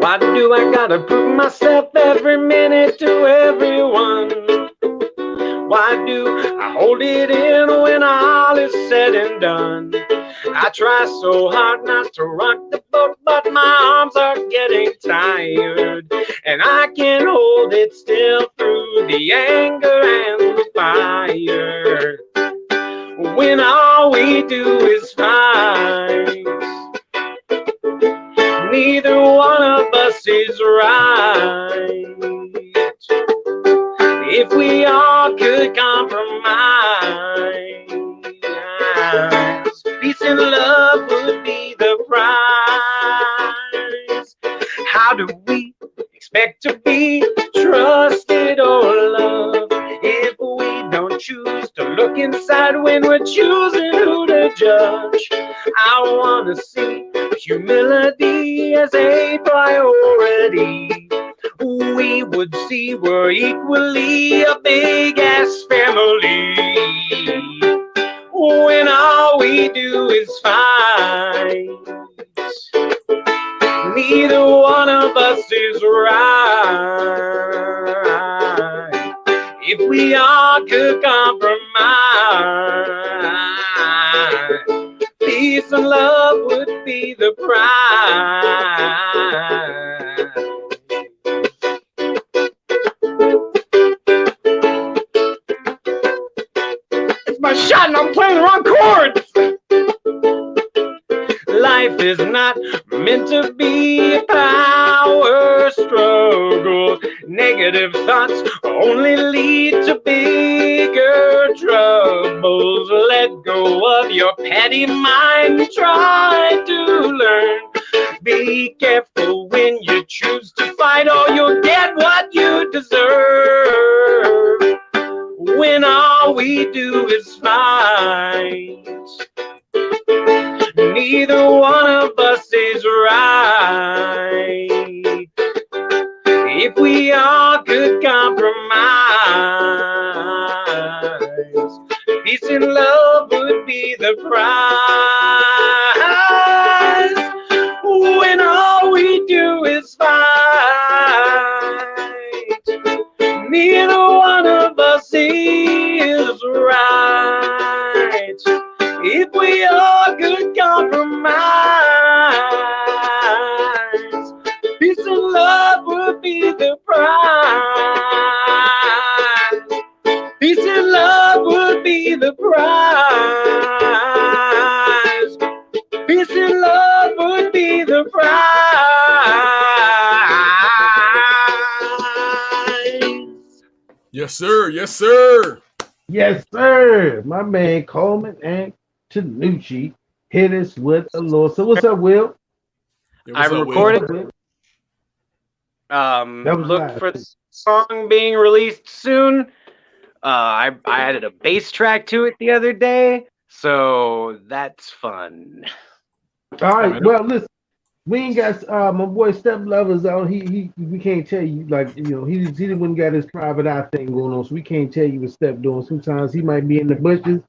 Why do I gotta prove myself every minute to everyone? Why do I hold it in when all is said and done? I try so hard not to rock the boat, but my arms are getting tired, and I can't hold it still through the anger and the fire. When all we do is fight, neither one of us is right. If we all could compromise, peace and love would be the prize. How do we expect to be trusted or loved if we don't choose to look inside when we're choosing who to judge? I wanna see humility as a priority. We would see we're equally a big-ass family when all we do is fight. Neither one of us is right. If we all could compromise, peace and love would be the prize. It's my shot and I'm playing the wrong chords. Life is not meant to be a power struggle. Negative thoughts only lead to bigger troubles. Let go of your petty mind. Try to learn. Be careful when you choose to fight, or you'll get what you deserve. When all we do is fight, neither one of us is right. If we all could compromise, peace and love would be the prize. When all we do is fight, neither one of us is right. If we all could compromise, peace and love would be the prize. Peace and love would be the prize. Peace and love would be the prize. Yes, sir. Yes, sir. Yes, sir. My man Coleman and Tanucci hit us with a little. So what's up, Will? Yeah, I what's up, Will? recorded. Look live. for the song being released soon. I added a bass track to it the other day, so that's fun. All right. Well, listen, we ain't got my boy Step Lovers on. He we can't tell you, like, you know, he the one got his private eye thing going on, so we can't tell you what Step doing. Sometimes he might be in the bushes.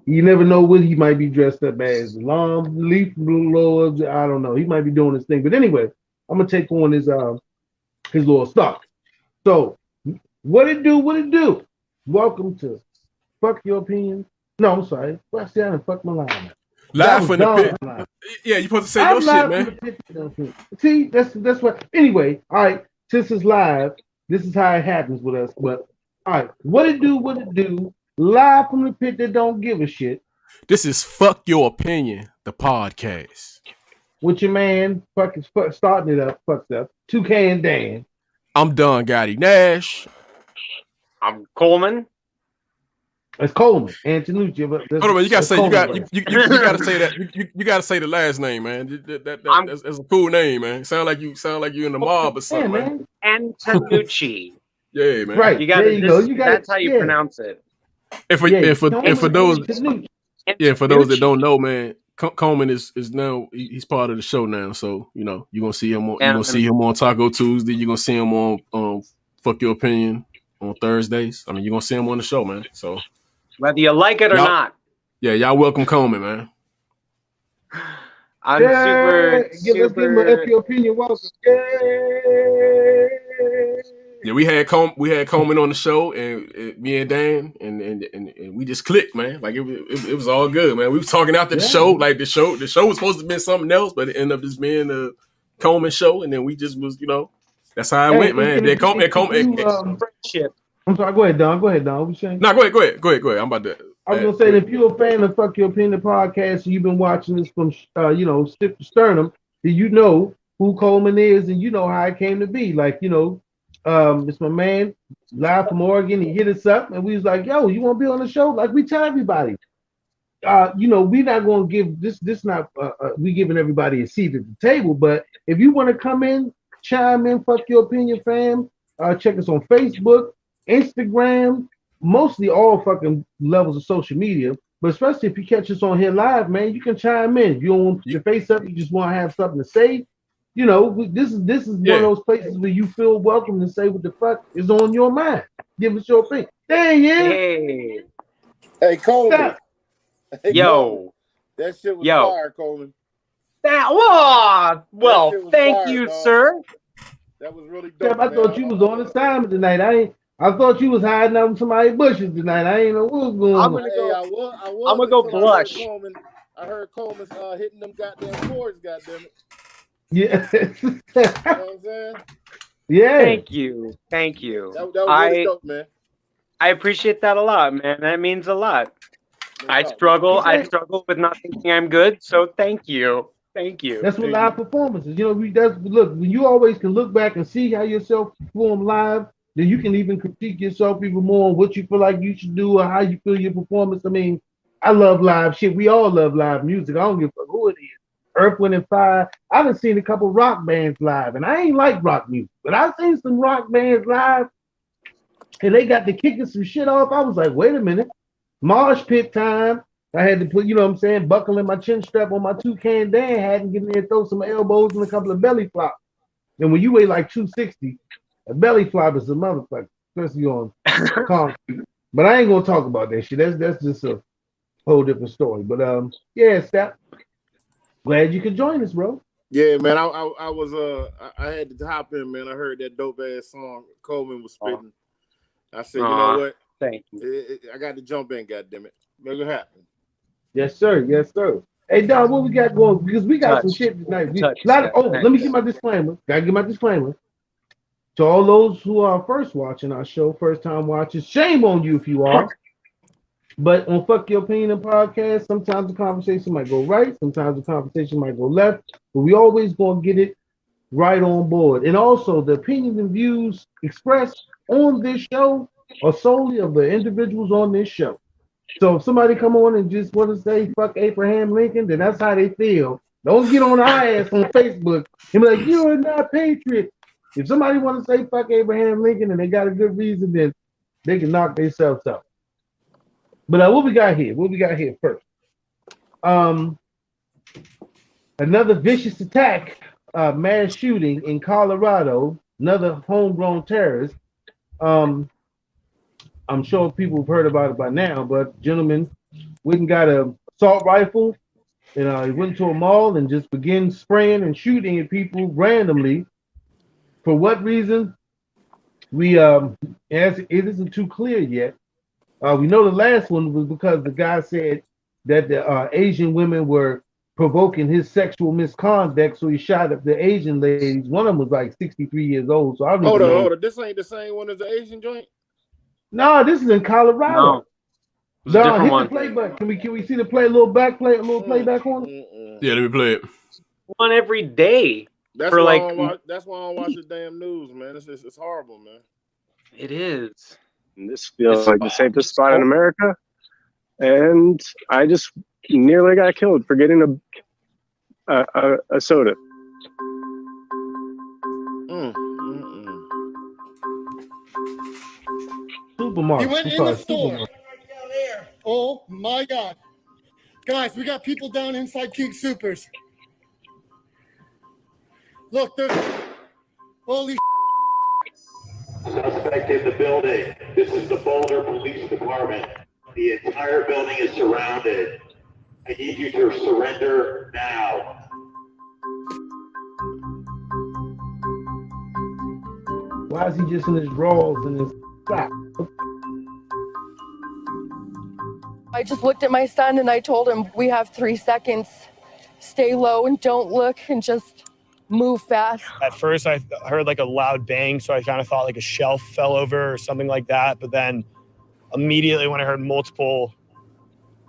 You never know what he might be dressed up as. Long leaf lords, I don't know. He might be doing his thing. But anyway, I'm gonna take on his little stuff. So what it do? What it do? Welcome to Fuck Your Opinion. No, I'm sorry. Well, I said I done fucked my line up. Live from the pit. Yeah, you supposed to say your shit, man. See, that's what. Anyway, all right. Since it's live, this is how it happens with us. But all right, what it do? What it do? Live from the pit that don't give a shit. This is Fuck Your Opinion, the podcast. With your man, starting it up, fucked up. Toucan Dan. I'm Don Gotti Nash. I'm Coleman. It's Coleman. Antonucci. Hold on, man. You gotta say you gotta say that. You gotta say the last name, man. That's a cool name, man. Sound like you in the mob or something, man. Antonucci. Yeah, man. Right. You got there you go. You got that's how you pronounce it. And for those that don't know, man, Coleman is now he's part of the show now. So you know you're gonna see him on Taco Tuesday. You're gonna see him on Fuck Your Opinion on Thursdays. I mean, you're gonna see him on the show, man. So whether you like it or not. Yeah, y'all welcome Coleman, man. I'm super. Let's give him an F your opinion. Welcome. Yeah, we had Coleman on the show, and me and Dan, and we just clicked, man. Like it was all good, man. We was talking after the show, like the show was supposed to be something else, but it ended up just being a Coleman show, and then we just was, that's how it went, man. Then Coleman. Friendship. I'm sorry. Go ahead, Don. What you saying? No, go ahead. I'm about to. I was gonna say that if you're a fan of Fuck Your Opinion podcast, and you've been watching this from Stick to Sternum, then you know who Coleman is, and you know how it came to be. Like it's my man live from Oregon. He hit us up, and we was like, "Yo, you want to be on the show?" Like we tell everybody, we're not gonna give this. We giving everybody a seat at the table. But if you want to come in, chime in, Fuck Your Opinion, fam. Check us on Facebook, Instagram. Mostly all fucking levels of social media, but especially if you catch us on here live, man, you can chime in. If you don't want to put your face up, you just want to have something to say. This is one of those places where you feel welcome to say what the fuck is on your mind. Give us your opinion. Dang, yeah. Hey, Coleman. Hey, Yo. Coleman. That shit was fire, Coleman. Thank you, dog. sir. That was really dope. I thought you was on assignment tonight. I thought you was hiding out in somebody's bushes tonight. I ain't know what was going on. I'm gonna go blush. I heard Coleman hitting them goddamn chords, goddammit. Yeah. You know what I'm saying? Yeah. Thank you. That was really dope, man. I appreciate that a lot, man. That means a lot. I struggle with not thinking I'm good, so thank you. That's what live performances. Look, when you always can look back and see how yourself perform live, then you can even critique yourself even more on what you feel like you should do or how you feel your performance. I mean, I love live shit. We all love live music. I don't give a fuck who it is. Earth, Wind, and Fire. I done seen a couple rock bands live, and I ain't like rock music, but I've seen some rock bands live, and they got to kicking some shit off. I was like, wait a minute. Marsh pit time. I had to put, buckling my chin strap on my toucan Dan hat and get in there and throw some elbows and a couple of belly flops. And when you weigh like 260, a belly flop is a motherfucker, especially on concrete. But I ain't gonna talk about that shit. That's just a whole different story. But Step. Glad you could join us, bro. Yeah, man. I had to hop in, man. I heard that dope ass song Coleman was spitting. I said, you know what? Thank you. I got to jump in, goddammit. Make it happen. Yes, sir. Hey, Don, what we got going? Because we got some shit tonight. Let me get my disclaimer. Gotta get my disclaimer. To all those who are first watching our show, first time watchers, shame on you if you are. But on Fuck Your Opinion podcast, sometimes the conversation might go right, sometimes the conversation might go left, but we always gonna get it right on board. And also, the opinions and views expressed on this show are solely of the individuals on this show. So if somebody come on and just want to say fuck Abraham Lincoln, then that's how they feel. Don't get on our ass on Facebook and be like, you're not patriot. If somebody want to say fuck Abraham Lincoln and they got a good reason, then they can knock themselves out. But what we got here? What we got here first? Another vicious attack, mass shooting in Colorado. Another homegrown terrorist. I'm sure people have heard about it by now, but gentleman went and got an assault rifle, and he went to a mall and just began spraying and shooting at people randomly. For what reason? It isn't too clear yet. We know the last one was because the guy said that the Asian women were provoking his sexual misconduct, so he shot at the Asian ladies. One of them was like 63 years old. So I don't hold know. on. This ain't the same one as the Asian joint? No, this is in Colorado. No, hit one. The play button. Can we see the play? A little playback on it? Yeah, let me play it. One every day. That's why I don't watch the damn news, man. It's horrible, man. It is. And this feels like the safest spot in America, and I just nearly got killed for getting a soda. Supermarket. He went in the store. Oh my God. Guys, we got people down inside King Supers. Look, there's holy Suspect in the building. This is the Boulder Police Department. The entire building is surrounded. I need you to surrender now. Why is he just in his drawers and his socks? I just looked at my son and I told him, we have 3 seconds. Stay low and don't look and just move fast. At first, I heard like a loud bang, so I kind of thought like a shelf fell over or something like that. But then immediately when I heard multiple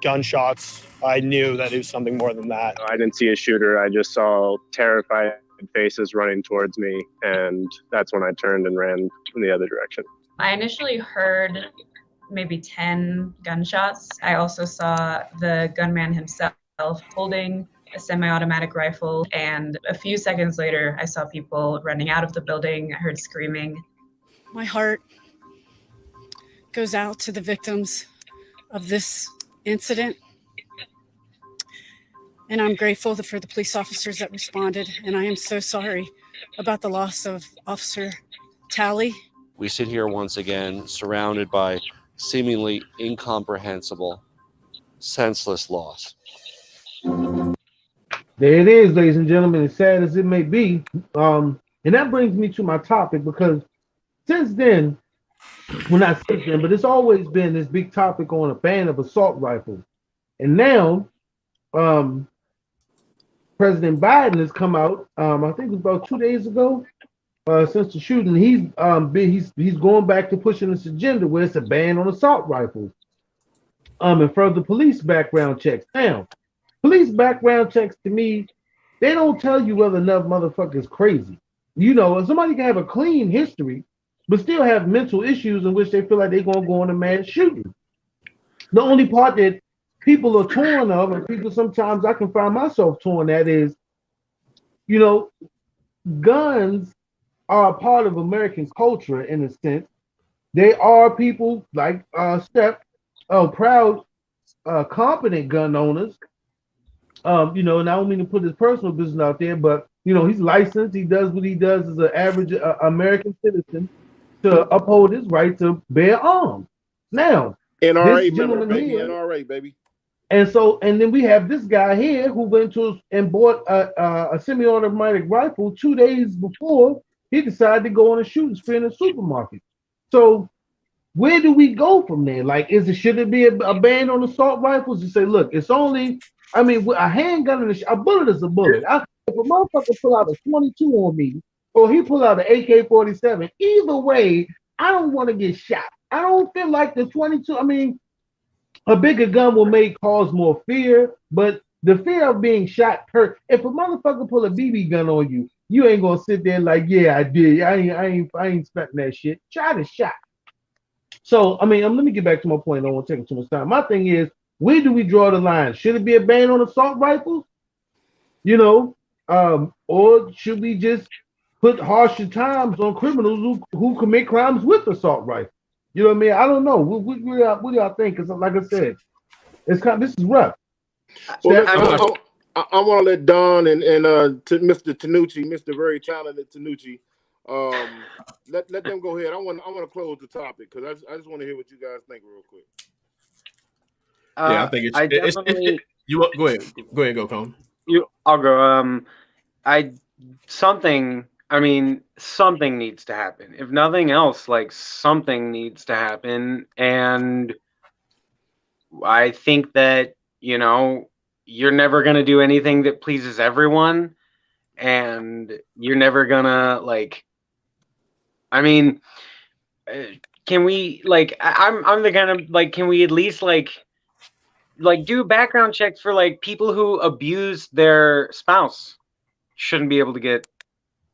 gunshots, I knew that it was something more than that. I didn't see a shooter. I just saw terrified faces running towards me, and that's when I turned and ran in the other direction. I initially heard maybe 10 gunshots. I also saw the gunman himself holding a semi-automatic rifle, and a few seconds later, I saw people running out of the building. I heard screaming. My heart goes out to the victims of this incident, and I'm grateful for the police officers that responded, and I am so sorry about the loss of Officer Tally. We sit here once again surrounded by seemingly incomprehensible, senseless loss. There it is, ladies and gentlemen, as sad as it may be. And that brings me to my topic, because since then, well, not since then, but it's always been this big topic on a ban of assault rifles. And now, President Biden has come out, I think it was about 2 days ago, since the shooting. He's going back to pushing this agenda where it's a ban on assault rifles. And further police background checks. Now, police background checks, to me, they don't tell you whether enough motherfuckers crazy. You know, somebody can have a clean history, but still have mental issues in which they feel like they're going to go on a mass shooting. The only part that people are torn of, and people sometimes I can find myself torn at, is, you know, guns are a part of American culture in a sense. They are people like Steph, proud, competent gun owners. You know, and I don't mean to put his personal business out there, but, you know, he's licensed. He does what he does as an average American citizen to uphold his right to bear arms. Now, NRA member, baby, here, NRA, baby. And so, and then we have this guy here who went to and bought a semi-automatic rifle 2 days before he decided to go on a shooting spree in a supermarket. So where do we go from there? Like, should it be a ban on assault rifles? You say, look, it's only, I mean, a handgun and a bullet is a bullet. If a motherfucker pull out a 22 on me, or he pull out an AK-47, either way, I don't want to get shot. I don't feel like the 22, I mean, a bigger gun will cause more fear, but the fear of being shot hurt. If a motherfucker pull a BB gun on you, you ain't gonna sit there like, yeah, I did. I ain't expecting that shit. Shot is shot. So, I mean, let me get back to my point. I don't want to take too much time. My thing is, where do we draw the line? Should it be a ban on assault rifles? You know, or should we just put harsher times on criminals who commit crimes with assault rifles? You know what I mean? I don't know. What do y'all think? Because, like I said, this is rough. Well, I want to let Don and to Mr. Tanucci, Mr. Very Talented Tanucci, let them go ahead. I want to close the topic because I just want to hear what you guys think real quick. Yeah, I think it's you go ahead, go Colin. I'll go. Something needs to happen. If nothing else, like, something needs to happen. And I think that, you know, you're never going to do anything that pleases everyone. And you're never going to, like, I mean, can we, like, I'm the kind of, like, can we at least, like do background checks for, like, people who abuse their spouse shouldn't be able to get.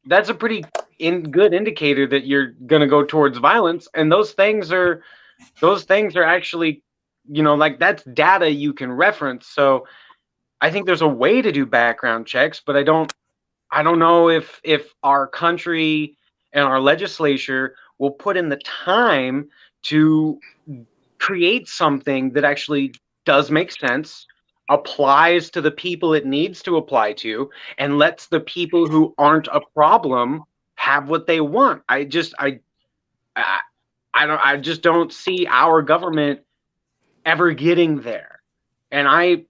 That's a pretty good indicator that you're going to go towards violence. And those things are actually, you know, like, that's data you can reference. So I think there's a way to do background checks, but I don't know if our country and our legislature will put in the time to create something that actually does make sense, applies to the people it needs to apply to, and lets the people who aren't a problem have what they want. I just don't see our government ever getting there. And it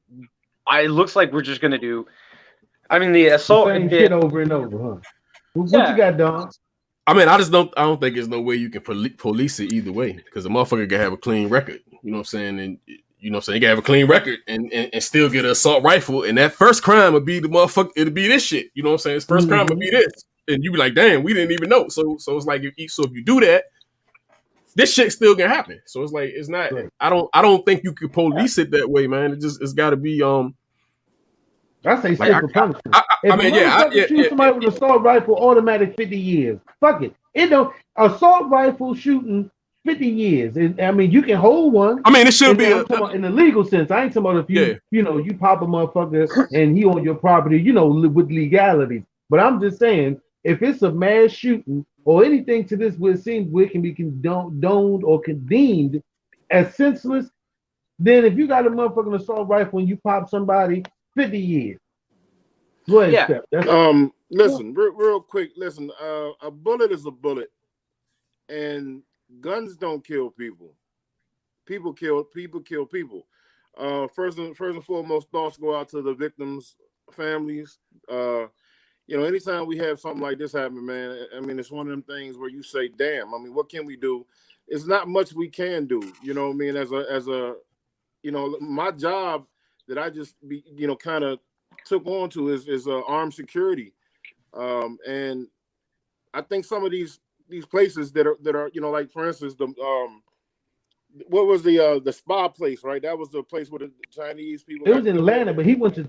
looks like we're just gonna do, I mean, the assault shit over and over, huh? What you got, Don? I mean, I don't think there's no way you can police it either way, because a motherfucker can have a clean record. You know what I'm saying? And you know what I'm saying? You can have a clean record and still get an assault rifle, and that first crime would be the motherfucker. It'd be this shit. You know what I'm saying? His first crime would be this, and you be like, damn, we didn't even know. So it's like, if you do that, this shit still can happen. So it's like, it's not. Right. I don't think you could police it that way, man. It's got to be I say simple punishment. Shoot somebody with an assault rifle, automatic 50 years. Fuck it. It don't assault rifle shooting 50 years. I mean, you can hold one. I mean, it should be in the legal sense. I ain't talking about if you pop a motherfucker and he on your property, with legality. But I'm just saying, if it's a mass shooting or anything to this where it seems where it can be condoned or condemned as senseless, then if you got a motherfucking assault rifle and you pop somebody, 50 years. Go ahead, Steph. Listen, real quick. Listen, a bullet is a bullet, and guns don't kill people. People kill people. First and foremost, thoughts go out to the victims' families. Anytime we have something like this happen, man, I mean, it's one of them things where you say, damn, I mean, what can we do? It's not much we can do. You know what I mean? As a my job that I just kind of took on to is armed security, and I think some of these places that are like, for instance, the what was the spa place, right? That was the place where the Chinese people. It was in Atlanta, but he went to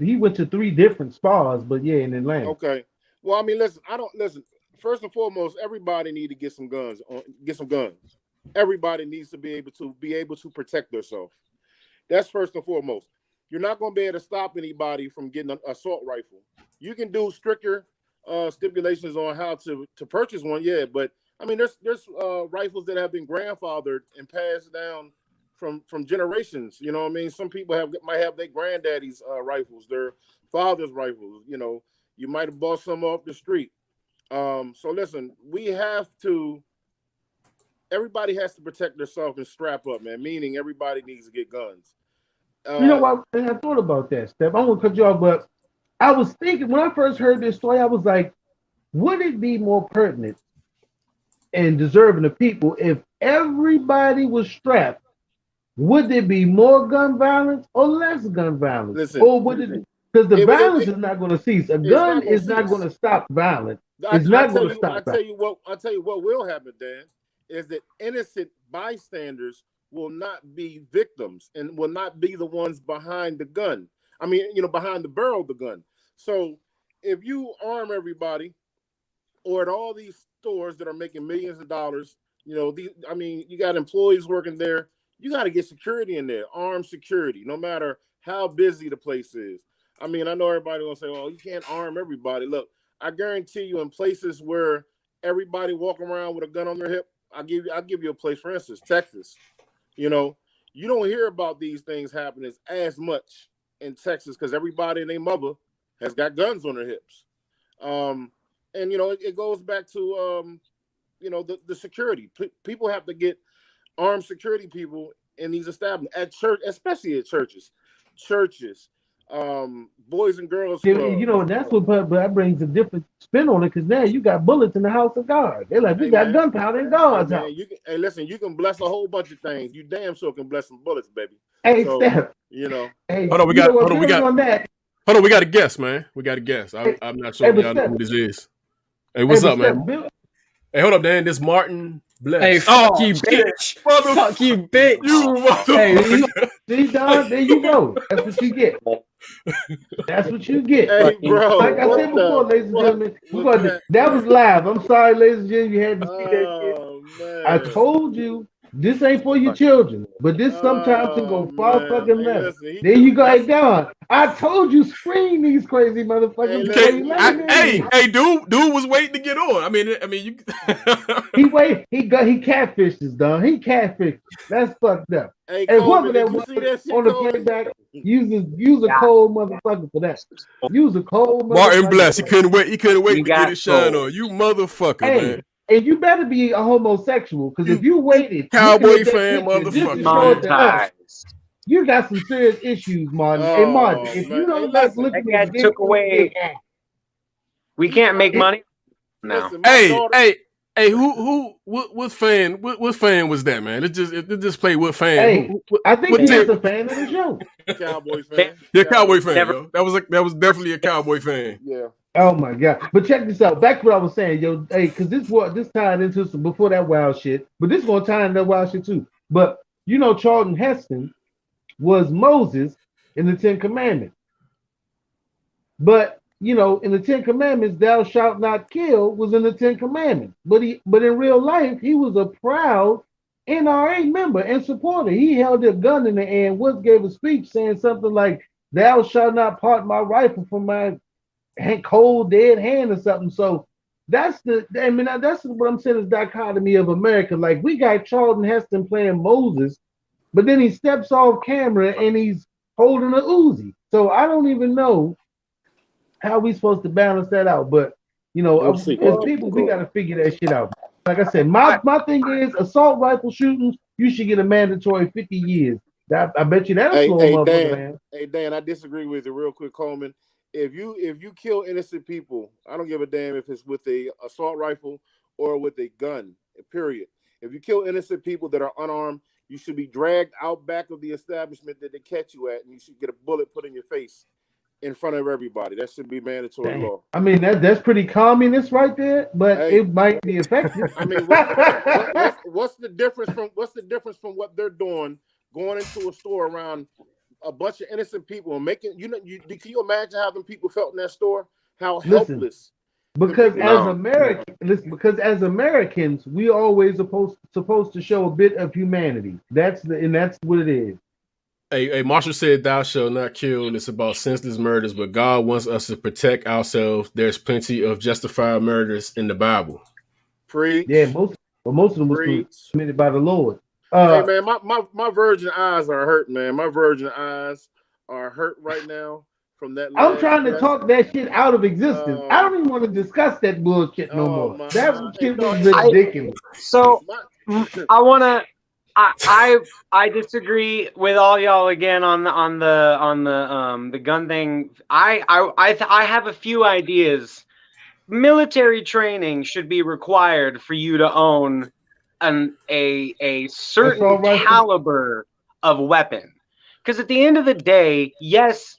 3 different spas, but yeah, in Atlanta. Okay, well, I mean, listen. First and foremost, everybody need to get some guns. Everybody needs to be able to protect themselves. That's first and foremost. You're not going to be able to stop anybody from getting an assault rifle. You can do stricter stipulations on how to purchase one, yeah. But I mean, there's rifles that have been grandfathered and passed down from generations. You know what I mean? Some people might have their granddaddy's rifles, their father's rifles. You might have bought some off the street. So listen, everybody has to protect themselves and strap up, man. Meaning everybody needs to get guns. You know what? And I thought about that, Steph. I won't cut you off, but I was thinking when I first heard this story, I was like, would it be more pertinent and deserving of people if everybody was strapped? Would there be more gun violence or less gun violence? Listen, or would it? Because the violence is not going to cease. A gun is not going to stop violence. It's not going to stop. I'll tell you what will happen, Dan, is that innocent bystanders will not be victims and will not be the ones behind the gun. I mean, behind the barrel of the gun. So if you arm everybody, or at all these stores that are making millions of dollars, you got employees working there. You got to get security in there, armed security, no matter how busy the place is. I mean, I know everybody will say, "Oh, you can't arm everybody." Look, I guarantee you, in places where everybody walking around with a gun on their hip, I'll give you a place, for instance, Texas. You don't hear about these things happening as much in Texas because everybody and their mother has got guns on their hips. And it goes back to the security. People have to get armed security people in these establishments at church, especially at churches, boys and girls clubs. And that's what but that brings a different spin on it, because now you got bullets in the house of God. They're like, we got gunpowder in God's house. Listen, you can bless a whole bunch of things. You damn sure can bless some bullets, baby. Hey, Steph. Hey, hold on, we got a guest, man. We got a guest. I'm not sure y'all know who this is. Hey, what's up, man? Hey, hold up, Dan. This Martin Bless. Hey, fuck you, bitch. Fuck you, bitch. You motherfucker. See, Don, there you go. That's what you get. That's what you get. Hey, bro. Like I said before, ladies and gentlemen, that was live. I'm sorry, ladies and gentlemen, you had to see that shit. I told you, this ain't for your children, but this sometimes can go far fucking left. There you go, hey, Don. I told you, screen these crazy motherfuckers. Hey, dude was waiting to get on. I mean, you. He catfishes, Don. He catfishes. That's fucked up. Hey, and whoever that was on the playback, use a cold motherfucker for that. Use a cold motherfucker. Martin Bless. He couldn't wait to get his shine on. You motherfucker, man. And you better be a homosexual, because if you waited, Cowboy fan, motherfucker. You got some serious issues, Martin. Hey, Martin, if you don't like looking at took away, we can't make money now. Hey, Hey, what fan was that, man? It just play what fan? Hey, I think he's a fan of the show. Cowboy fan. Yeah, Cowboy fan, yo. That was definitely a Cowboy fan. Yeah. Oh my God! But check this out. Back to what I was saying, yo. Hey, because this tied into some before that wild shit, but this gonna tie into that wild shit too. But you know, Charlton Heston was Moses in the Ten Commandments. But you know, in the Ten Commandments, thou shalt not kill was in the Ten Commandments. But in real life, he was a proud NRA member and supporter. He held a gun in the air and once gave a speech saying something like, "Thou shalt not part my rifle from my cold dead hand," or something. So that's what I'm saying is dichotomy of America. Like, we got Charlton Heston playing Moses, but then he steps off camera and he's holding a Uzi. So I don't even know how we supposed to balance that out. But you know, as people, we got to figure that shit out. Like I said, my thing is assault rifle shootings. You should get a mandatory 50 years. I bet you that'll slow them up, man. Hey Dan, I disagree with you real quick, Coleman. If you kill innocent people, I don't give a damn if it's with a assault rifle or with a gun. Period. If you kill innocent people that are unarmed, you should be dragged out back of the establishment that they catch you at, and you should get a bullet put in your face in front of everybody. That should be mandatory law. I mean, that's pretty communist right there, but it might be effective. I mean, what's the difference from what they're doing, going into a store around a bunch of innocent people and making can you imagine how them people felt in that store? How helpless. Because as Americans, we always supposed to show a bit of humanity. That's what it is. Hey, Marshall said, "Thou shalt not kill." It's about senseless murders, but God wants us to protect ourselves. There's plenty of justified murders in the Bible. Preach. Yeah, most of them were committed by the Lord. Hey man, my virgin eyes are hurt, man. My virgin eyes are hurt right now from that. I'm trying to talk that shit out of existence. I don't even want to discuss that bullshit no more. That shit was ridiculous. So I disagree with all y'all again on the gun thing. I have a few ideas. Military training should be required for you to own a certain caliber of weapon, because at the end of the day, yes,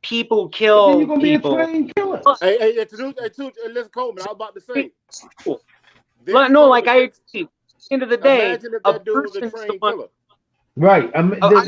people kill you're gonna people. Be a trained killer. Hey, listen, Coleman, I was about to say. No, like I agree. At the end of the day, imagine if that dude was a trained killer. Right.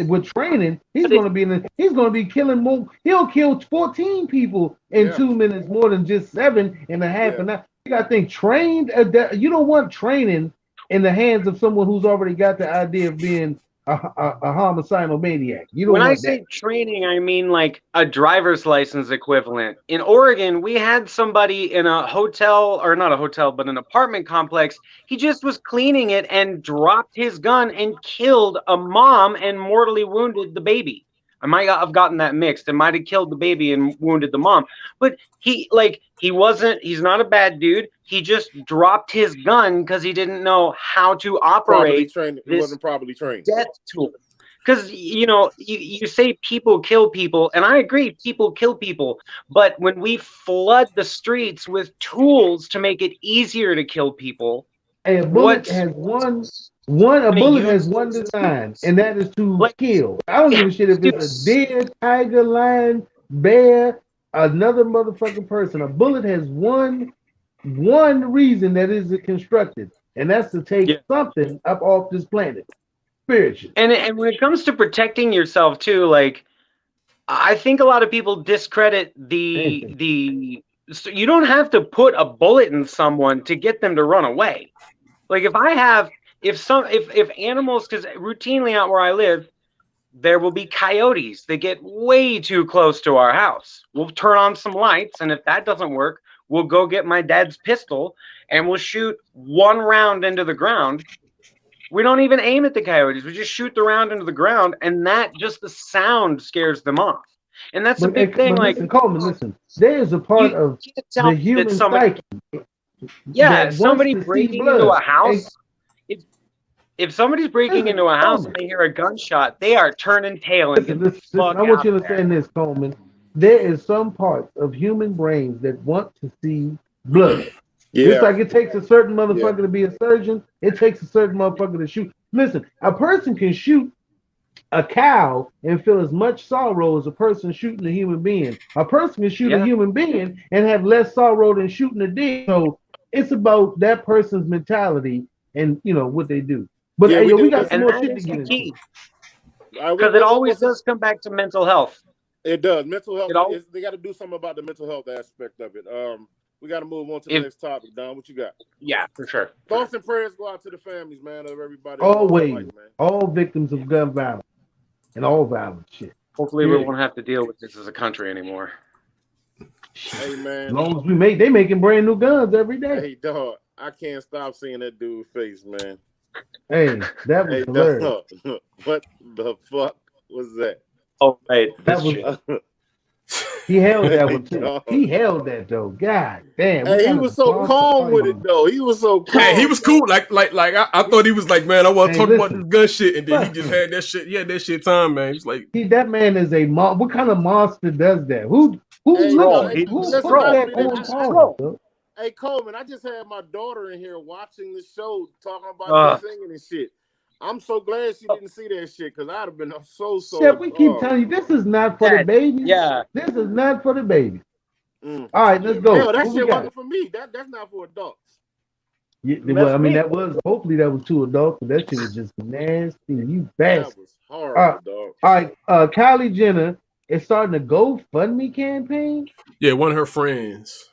With training, he's going to be killing more. He'll kill 14 people in 2 minutes more than just 7 in a half an hour. You got to think trained. You don't want training in the hands of someone who's already got the idea of being a homicidal maniac. You don't. When I say training, I mean like a driver's license equivalent. In Oregon, we had somebody in a hotel, or not a hotel, but an apartment complex. He just was cleaning it and dropped his gun and killed a mom and mortally wounded the baby. I might have gotten that mixed. It might have killed the baby and wounded the mom. But he's not a bad dude. He just dropped his gun because he didn't know how to operate. He wasn't properly trained. Death tool. Because, you say people kill people, and I agree, people kill people. But when we flood the streets with tools to make it easier to kill people, a bullet has one design, and that is to kill. I don't give a shit if it's a deer, tiger, lion, bear, another motherfucking person. A bullet has one reason that is constructed, and that's to take something up off this planet. Spiritually. And when it comes to protecting yourself too, like, I think a lot of people discredit so you don't have to put a bullet in someone to get them to run away. Like if animals, because routinely out where I live, there will be coyotes that get way too close to our house. We'll turn on some lights, and if that doesn't work, we'll go get my dad's pistol and we'll shoot one round into the ground. We don't even aim at the coyotes. We just shoot the round into the ground, and that just the sound scares them off. And that's a big thing. Listen, Coleman, listen. There is a part of the human psyche. Yeah, if somebody's breaking into a house, if somebody's breaking into a house and they hear a gunshot, they are turning tail and listen, I want you to understand this, Coleman. There is some parts of human brains that want to see blood. Yeah. Just like it takes a certain motherfucker to be a surgeon, it takes a certain motherfucker to shoot. Listen, a person can shoot a cow and feel as much sorrow as a person shooting a human being. A person can shoot a human being and have less sorrow than shooting a deer. So it's about that person's mentality and what they do. But hey, we got some more shit to get into. Because it always does come back to mental health. It does. Mental health. They got to do something about the mental health aspect of it. We got to move on to the next topic. Don, what you got? Yeah, for sure. Thoughts and prayers go out to the families, man, of everybody. Always, man. All victims of gun violence and all violence shit. Hopefully, we won't have to deal with this as a country anymore. Hey, man. As long as they making brand new guns every day. Hey, dog, I can't stop seeing that dude's face, man. Hey, that was hilarious. Dog, what the fuck was that? Oh, wait, that was. He held that one too. He held that though. God damn. Hey, he was so calm with it though. He was so calm. Hey, he was cool. Like I thought he was like, man, I want to talk about this gun shit, and then he just had that shit. He had that shit time, man. He's like, that man is a what kind of monster does that? Who put that on Paul? Hey Coleman, I just had my daughter in here watching the show, talking about the singing and shit. I'm so glad she didn't see that shit because I'd have been so. Yeah, we keep telling you this is not for the babies. Yeah, this is not for the babies. All right, let's go. Hell, that shit wasn't for me. That's not for adults. Yeah, well, I mean, hopefully that was two adults, but that shit was just nasty. You bastard. That was horrible, dog. All right, Kylie Jenner is starting a GoFundMe campaign. Yeah, one of her friends.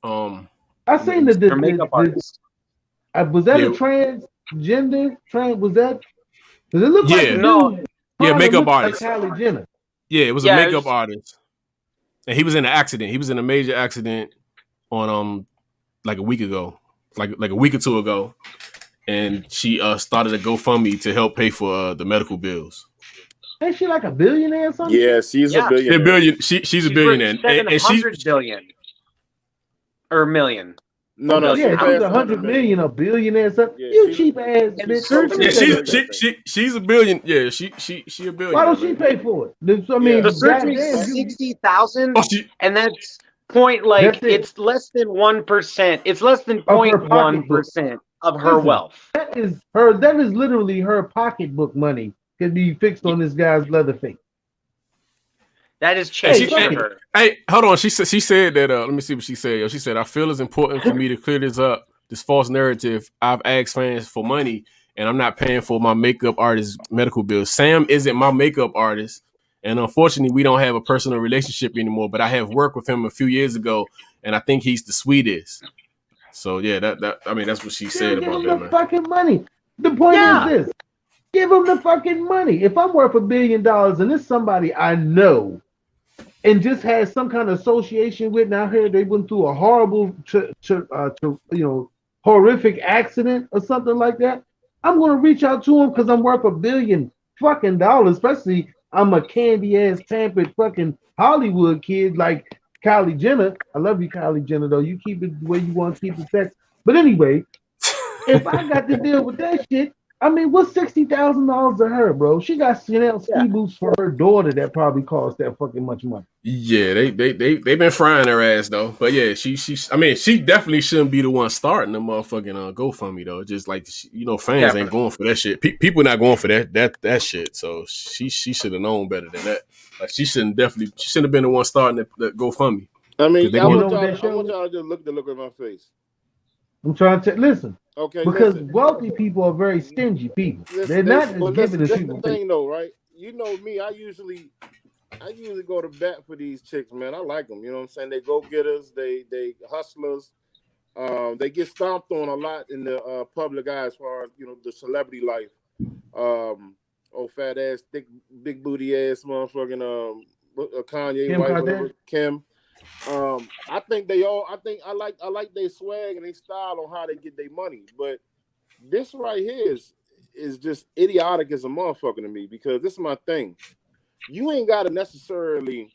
I seen the makeup artist. Was that a transgender? Was that? Does it look like makeup artist. Like Kylie Jenner. Yeah, it was a makeup artist, and he was in an accident. He was in a major accident on like a week ago, like a week or two ago, and she started a GoFundMe to help pay for the medical bills. Ain't she like a billionaire or something? Yeah, she's a billionaire. She's a billionaire, and she's billion or million. No, yeah, she's 100 million, a billionaire. Something. Yeah, you cheap ass bitch. She's a billion. Yeah, she a billion. Why don't she pay for it? I mean, the surgery is 60,000, and that's it's less than 1%. It's less than 0.1% of her wealth. That is literally her pocketbook money can be fixed on this guy's leather face. That is changing her. Hey, hold on. She said that. Let me see what she said. She said, "I feel it's important for me to clear this up. This false narrative. I've asked fans for money, and I'm not paying for my makeup artist's medical bills. Sam isn't my makeup artist, and unfortunately, we don't have a personal relationship anymore. But I have worked with him a few years ago, and I think he's the sweetest." So yeah, that's what she said about that, man. Fucking money. The point is this: give him the fucking money. If I'm worth $1 billion and it's somebody I know and just has some kind of association with, now here they went through a horrible, horrific accident or something like that, I'm gonna reach out to him because I'm worth $1 billion fucking dollars. Especially I'm a candy ass pampered fucking Hollywood kid like Kylie Jenner. I love you, Kylie Jenner, though. You keep it the way you want to keep it sex. But anyway, if I got to deal with that shit, I mean, what's $60,000 to her, bro? She got Chanel ski boots for her daughter that probably cost that fucking much money. Yeah, they been frying her ass though. But yeah, she definitely shouldn't be the one starting the motherfucking GoFundMe though. Just like fans ain't going for that shit. People not going for that shit. So she should have known better than that. Like she shouldn't have been the one starting the GoFundMe. I mean, I want y'all to just look at my face. I'm trying to listen. Okay, because wealthy people are very stingy people. They're not just giving the people. That's the thing, though, right? You know me. I usually go to bat for these chicks, man. I like them. You know what I'm saying? They go getters. They hustlers. They get stomped on a lot in the public eye as far as the celebrity life. Fat ass, thick, big booty ass, motherfucking Kanye, Kim wife, Kardashian. whatever, Kim. I think I like their swag and their style on how they get their money, but this right here is just idiotic as a motherfucker to me, because this is my thing. You ain't gotta necessarily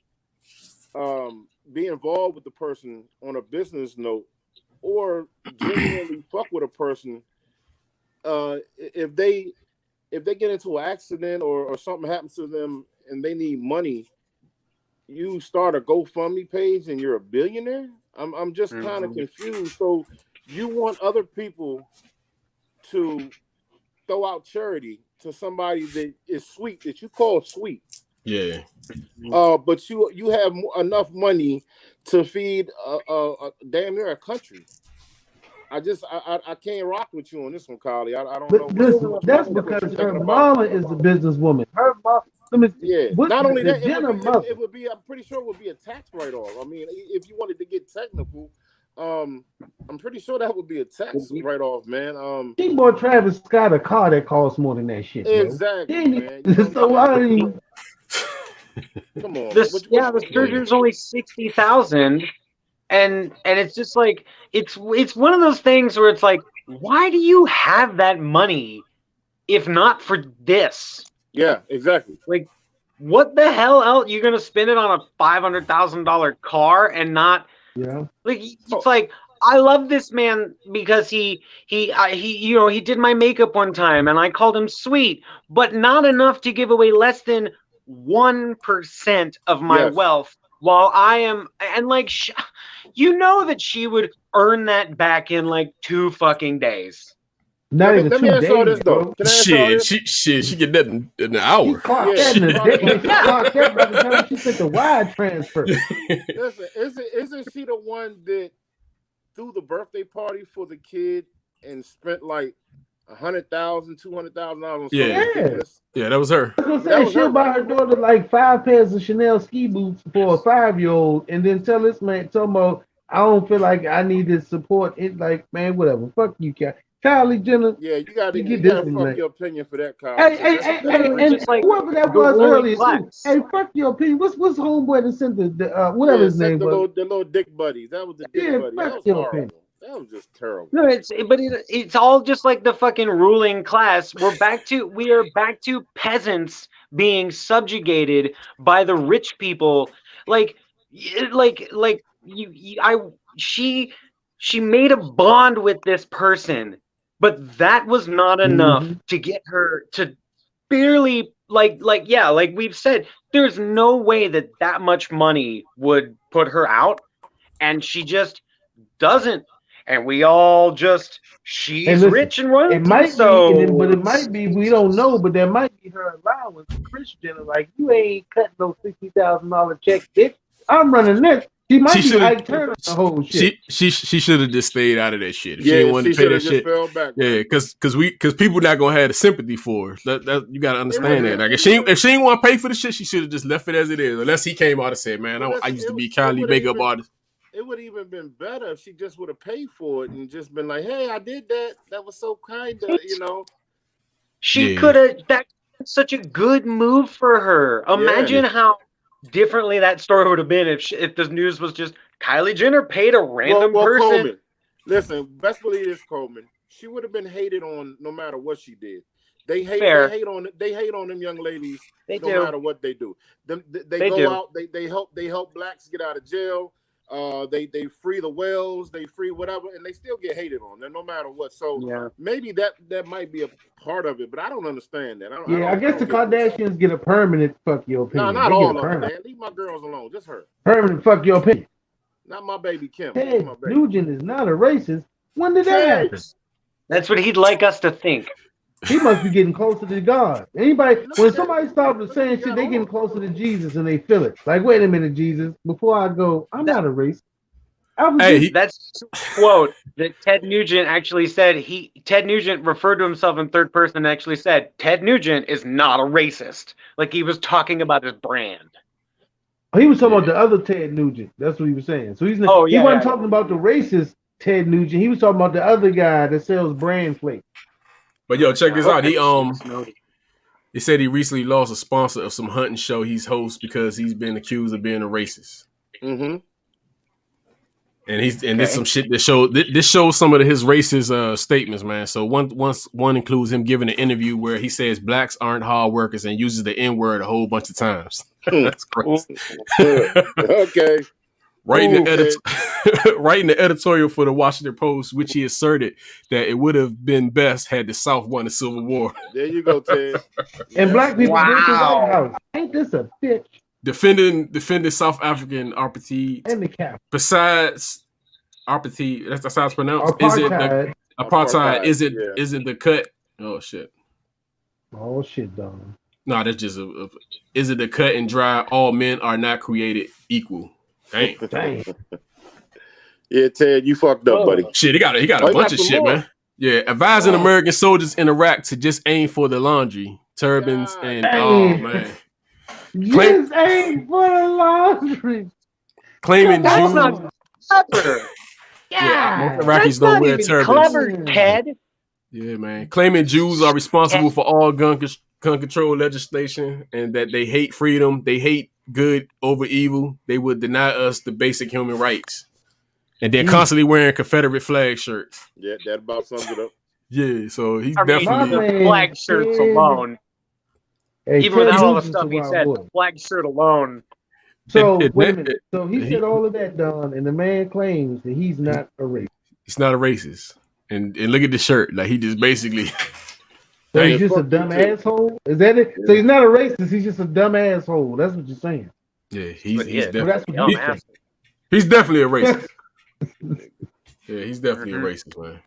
be involved with the person on a business note or genuinely fuck with a person. If they get into an accident or something happens to them and they need money, you start a GoFundMe page and you're a billionaire? I'm just kind of confused. So you want other people to throw out charity to somebody that is sweet, that you call sweet. Yeah. But you have enough money to feed damn near a country. I can't rock with you on this one, Kylie. I don't know. Listen, that's because her mama is a businesswoman. Her mom. Yeah. Not only that, it would be. I'm pretty sure it would be a tax write-off. I mean, if you wanted to get technical, I'm pretty sure that would be a tax write-off, man. She bought Travis Scott a car that costs more than that shit. Exactly, man. So I don't even. Come on. The surgery's only $60,000, and it's just like it's one of those things where it's like, why do you have that money if not for this? Yeah, exactly. Like, what the hell else? You're gonna spend it on a $500,000 car and not? Yeah. Like, it's like, I love this man because he did my makeup one time and I called him sweet, but not enough to give away less than 1% of my wealth while I am, and like, you know that she would earn that back in like 2 fucking days. Not even 2 days, bro. She get that in an hour. She clocked that in a day. She clocked that by the time she sent the wire transfer. Listen, isn't she the one that threw the birthday party for the kid and spent like $100,000, $200,000 on Yeah, that was her. I was gonna say, she'll buy her daughter like 5 pairs of Chanel ski boots for a 5-year-old, and then tell this man, I don't feel like I need this support. It's like, man, whatever. Fuck you, Kylie Jenner. Yeah, you gotta fuck your opinion for that, Kylie. Hey, and like, whoever that was earlier, hey, fuck your opinion. What's homeboy that sent the whatever his name was? The little dick buddies. That was the dick buddy. That was horrible. That was just terrible. No, it's all just like the fucking ruling class. We are back to peasants being subjugated by the rich people. She made a bond with this person, but that was not enough to get her to barely like we've said, there's no way that much money would put her out, and she just doesn't. And we all just, she's rich and royalty. It might be, but it might be, we don't know, but that might be her allowance. Christian, like, you ain't cutting no $60,000 check, bitch. I'm running this. She might be like turning the whole shit. She should have just stayed out of that shit. If she didn't want to pay that shit. Yeah, because people not gonna have the sympathy for her. That you gotta understand that. Like if she didn't want to pay for the shit, she should have just left it as it is. Unless he came out and said, "Man, I used to be Kylie makeup artist." It would have even been better if she just would have paid for it and just been like, "Hey, I did that. That was so kind of, you know." She could have. That's such a good move for her. Imagine how differently that story would have been if the news was just Kylie Jenner paid a random person. Coleman, listen, best believe this, Coleman. She would have been hated on no matter what she did. They hate on them young ladies matter what they do. They go out. They help blacks get out of jail. They free the whales, they free whatever, and they still get hated on no matter what. So maybe that might be a part of it, but I don't understand that. I guess the Kardashians get a permanent fuck your opinion. No, not all of them, man. Leave my girls alone. Just her. Permanent fuck your opinion. Not my baby Kim. Ted Nugent is not a racist. When did that happen? That's what he'd like us to think. He must be getting closer to God. When somebody starts saying shit, they getting closer to Jesus and they feel it. Like, wait a minute, Jesus. Before I go, I'm not a racist. That's a quote that Ted Nugent actually said. Ted Nugent referred to himself in third person and actually said, Ted Nugent is not a racist. Like he was talking about his brand. He was talking about the other Ted Nugent. That's what he was saying. So he wasn't talking about the racist Ted Nugent. He was talking about the other guy that sells brand flakes. But yo, check this out. He said he recently lost a sponsor of some hunting show he's host because he's been accused of being a racist. Mm-hmm. And there's some shit that this shows some of his racist statements, man. So one includes him giving an interview where he says blacks aren't hard workers and uses the N-word a whole bunch of times. That's crazy. Okay. Writing the editorial for the Washington Post, which he asserted that it would have been best had the South won the Civil War. There you go, Ted. And black people did the White House. Ain't this a bitch? Defending South African apartheid and the cap. Besides apartheid. That's how it's pronounced. Apartheid. Apartheid. Is it the cut? Oh shit. Oh shit, Don. No, that's just is it the cut and dry? All men are not created equal. Dang. Yeah, Ted, you fucked up, buddy. Shit, he got a bunch of shit, man. Yeah, advising American soldiers in Iraq to just aim for the laundry, turbans, and man. Just aim for the laundry. Claiming That's Jews. not clever. Yeah, most Iraqis don't wear turbans. Clever, Ted. Yeah, man. Claiming Jews are responsible for all gun control legislation and that they hate freedom, they hate good over evil. They would deny us the basic human rights. And they're constantly wearing Confederate flag shirts. Yeah, that about sums it up. Yeah, so he's definitely the flag shirts alone. Even without all the stuff he said, the flag shirt alone. So wait a minute. So he said all of that, Don, and the man claims that he's not a racist. He's not a racist. And look at the shirt. Like he just basically So he's just a dumb asshole? Is that it? So he's not a racist, he's just a dumb asshole. That's what you're saying. Yeah, he's definitely a racist. Yeah, he's definitely a racist, man.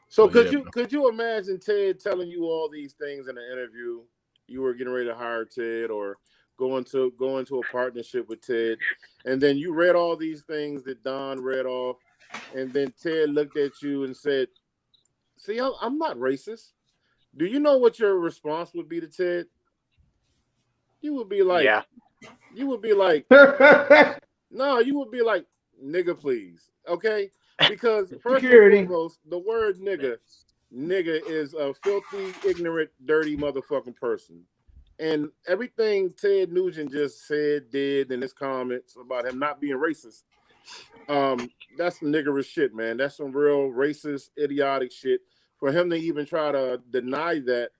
So could you imagine Ted telling you all these things in an interview? You were getting ready to hire Ted or go into a partnership with Ted, and then you read all these things that Don read off, and then Ted looked at you and said, "See, I'm not racist." Do you know what your response would be to Ted? You would be like, you would be like, no, you would be like, nigga, please. Okay? Because first and foremost, the word nigga is a filthy, ignorant, dirty motherfucking person. And everything Ted Nugent just said, did in his comments about him not being racist, that's some niggerish shit, man. That's some real racist, idiotic shit. For him to even try to deny that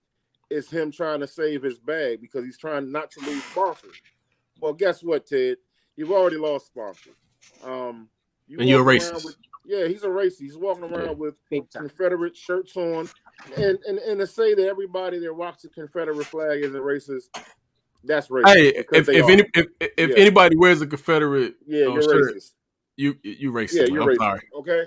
is him trying to save his bag because he's trying not to lose sponsors. Well, guess what, Ted? You've already lost sponsors. And you're a racist. He's a racist. He's walking around with Confederate shirts on. And to say that everybody that rocks the Confederate flag isn't racist, that's racist. Hey, if anybody wears a Confederate you're shirt, racist. You racist. Yeah, you're I'm racist. sorry. Okay.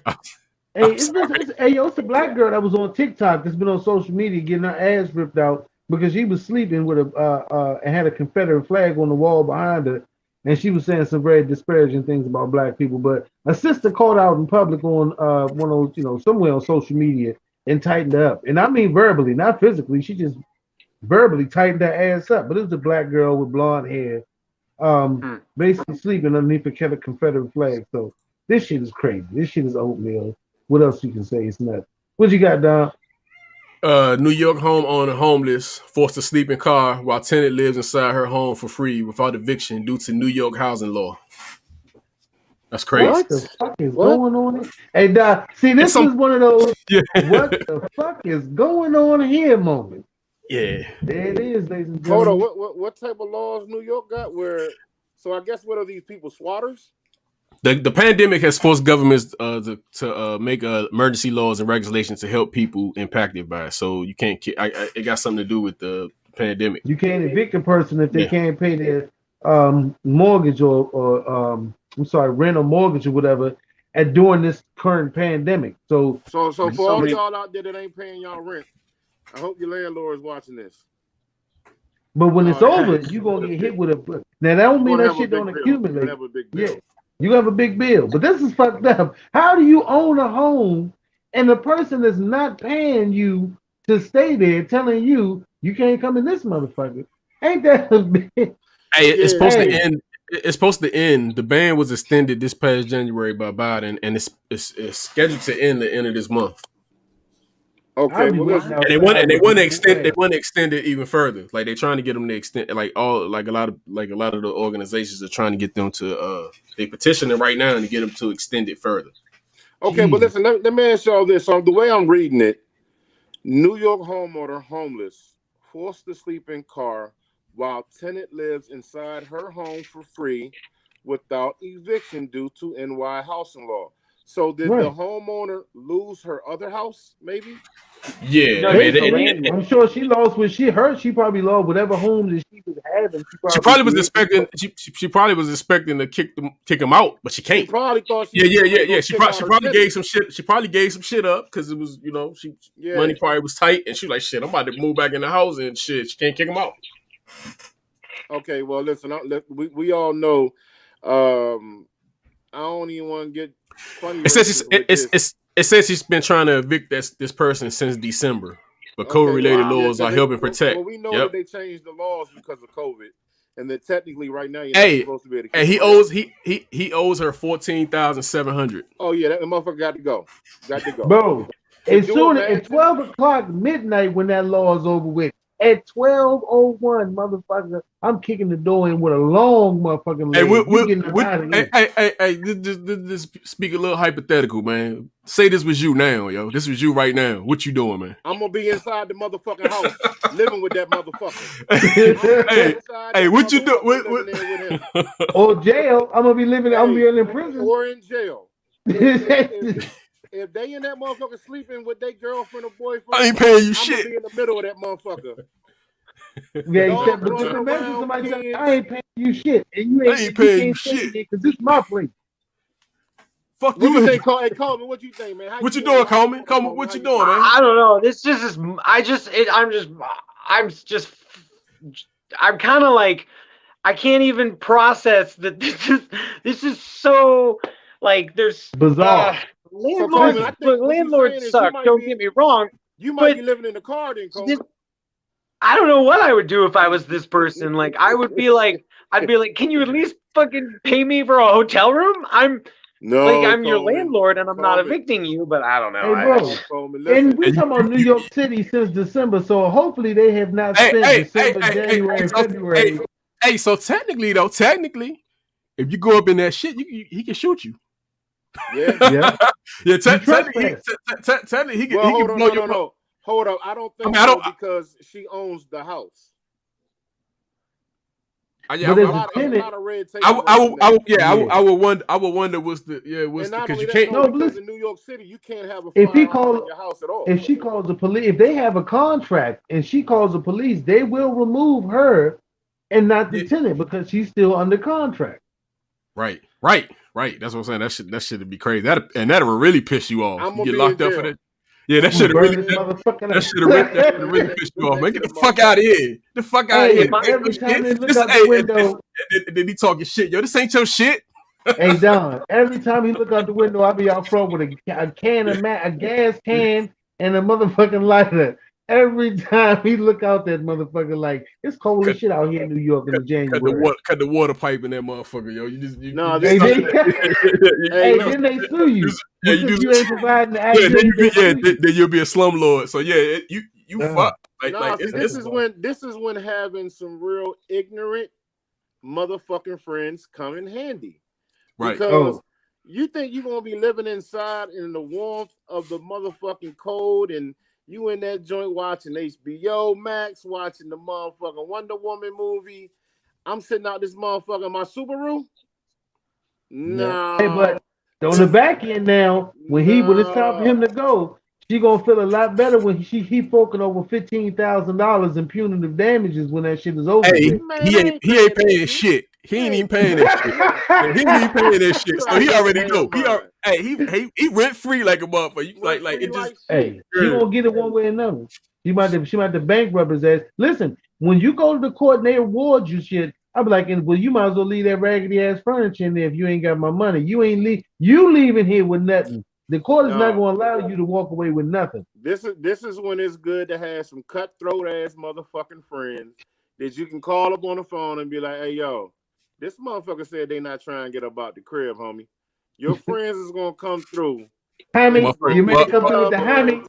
It's the black girl that was on TikTok that's been on social media getting her ass ripped out because she was sleeping with and had a Confederate flag on the wall behind her, and she was saying some very disparaging things about black people. But a sister called out in public on one of those, somewhere on social media and tightened her up, and I mean verbally, not physically. She just verbally tightened her ass up. But it was a black girl with blonde hair, basically sleeping underneath a Confederate flag. So this shit is crazy. This shit is oatmeal. What else you can say? It's nuts. What you got, Don? New York homeowner homeless forced to sleep in car while tenant lives inside her home for free without eviction due to New York housing law. That's crazy. What the fuck is going on? Hey, Don, see, this is one of those what the fuck is going on here moments. Yeah. There it is, ladies and Hold gentlemen. on, what type of laws New York got? So I guess what are these people, swatters? The pandemic has forced governments to make emergency laws and regulations to help people impacted by it. So you can't. It got something to do with the pandemic. You can't evict a person if they can't pay their mortgage or rent or mortgage or whatever during this current pandemic. So for all y'all out there that ain't paying y'all rent, I hope your landlord is watching this. But when it's over, you're gonna get hit with a. Now that don't mean that shit don't accumulate. Have a big bill. Yeah. You have a big bill, but this is fucked up. How do you own a home and the person is not paying you to stay there, telling you can't come in this motherfucker? Ain't that a big? Hey, it's supposed to end. It's supposed to end. The ban was extended this past January by Biden, and it's scheduled to end the end of this month. Okay, and they want to extend it even further. Like they're trying to get them to extend, a lot of the organizations are trying to get them to. They petitioning right now to get them to extend it further. Okay, but listen, let me ask y'all this. The way I'm reading it, New York homeowner homeless forced to sleep in car while tenant lives inside her home for free without eviction due to NY housing law. So did the homeowner lose her other house? Maybe. Yeah, No, I mean, I'm sure she lost what she heard. She probably lost whatever homes that she was having. She probably was expecting. She probably was expecting to kick him out, but she can't. She probably thought she. Yeah. She probably gave some shit. She probably gave some shit up because it was, money probably was tight, and she was like, shit, I'm about to move back in the house and shit. She can't kick him out. Okay, well, listen, we all know. I don't even want to get funny. It says she's been trying to evict this person since December, but COVID-related laws are helping protect. Well, we know that they changed the laws because of COVID, and that technically right now you're not supposed to be able to. Hey, he owes her $14,700. Oh yeah, that motherfucker got to go. Bro, as soon as at 12 o'clock midnight when that law is over with. At 12:01, motherfucker, I'm kicking the door in with a long motherfucking leg. Hey, this speak a little hypothetical, man. Say this was you now, yo. This was you right now. What you doing, man? I'm gonna be inside the motherfucking house, living with that motherfucker. hey, what you do? Or jail? I'm gonna be living. I'm gonna be in prison or in jail. If they in that motherfucker sleeping with their girlfriend or boyfriend, I ain't paying you I'm shit. Gonna be in the middle of that motherfucker. Yeah, but imagine somebody saying, I ain't paying you shit, and you ain't paying you shit because this is my place. Fuck you. What you think, Coleman? Coleman, what you think, man? What you doing, Coleman? Coleman, what you doing, man? I don't know. This just is. I'm kind of like, I can't even process that. This is so like there's bizarre. Landlords suck. Don't get me wrong. You might be living in the car, then, Coleman. I don't know what I would do if I was this person. Like, I'd be like, can you at least fucking pay me for a hotel room? I'm your landlord and I'm not evicting you, but I don't know. Hey, bro. And we talking about New York City since December, so hopefully they have not spent December, January, and February. Hey, so technically, if you go up in that shit, he can shoot you. Yeah. Technically, he can blow your. No. Hold up. I don't think because she owns the house. I would wonder what's the because you can't. No, because in New York City you can't have a firearm in your house at all. If she calls the police, if they have a contract and she calls the police, they will remove her and not the tenant because she's still under contract. Right. That's what I'm saying. That should be crazy. That'll really piss you off. You get locked up for that. Yeah, that should have really pissed you off, man. Get the fuck out of here. The fuck out of here. Every time they look out the window, then he talking shit. Yo, this ain't your shit. Hey, Don, every time he look out the window, I'll be out front with a gas can, and a motherfucking lighter. Every time he look out that motherfucker, like it's cold as shit out here in New York in January. Cut the water pipe in that motherfucker, yo. Then they sue you. You ain't providing the address. Then you'll be a slumlord. So yeah, you fuck. This is when having some real ignorant motherfucking friends come in handy. Right. Because you think you're gonna be living inside in the warmth of the motherfucking cold and you in that joint watching HBO Max, watching the motherfucking Wonder Woman movie. I'm sitting out this motherfucker in my Subaru. No. Hey, but on the back end now, when it's time for him to go, she gonna feel a lot better when he forking over $15,000 in punitive damages when that shit is over. Hey, he ain't paying shit. He ain't even paying that shit. He ain't even paying that shit. So he already know. He rent free like a motherfucker. Like it just. Hey, she gonna get it one way or another. She might have to bankrupt his ass. Listen, when you go to the court and they award you shit, I'll be like, well, you might as well leave that raggedy ass furniture in there if you ain't got my money. You leaving here with nothing. The court is not gonna allow you to walk away with nothing. This is when it's good to have some cutthroat ass motherfucking friends that you can call up on the phone and be like, hey yo. This motherfucker said they not trying to get up out the crib, homie. Your friends is gonna come through. Hammy, you may come through with the hammy.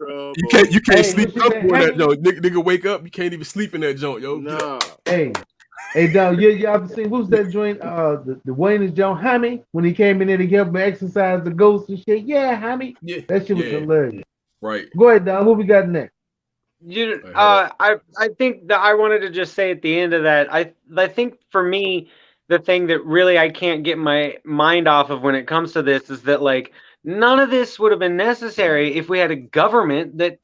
You can't sleep up with that, yo. Nigga wake up, you can't even sleep in that joint, yo. Nah. Hey, Don, you ever seen what was that joint? The Wayne and John Hammy when he came in there to help him exercise the ghost and shit. Yeah, Hammy. Yeah, that shit was hilarious. Right. Go ahead, Don. What we got next? I think that I wanted to just say at the end of that, I think for me, the thing that really I can't get my mind off of when it comes to this is that like none of this would have been necessary if we had a government that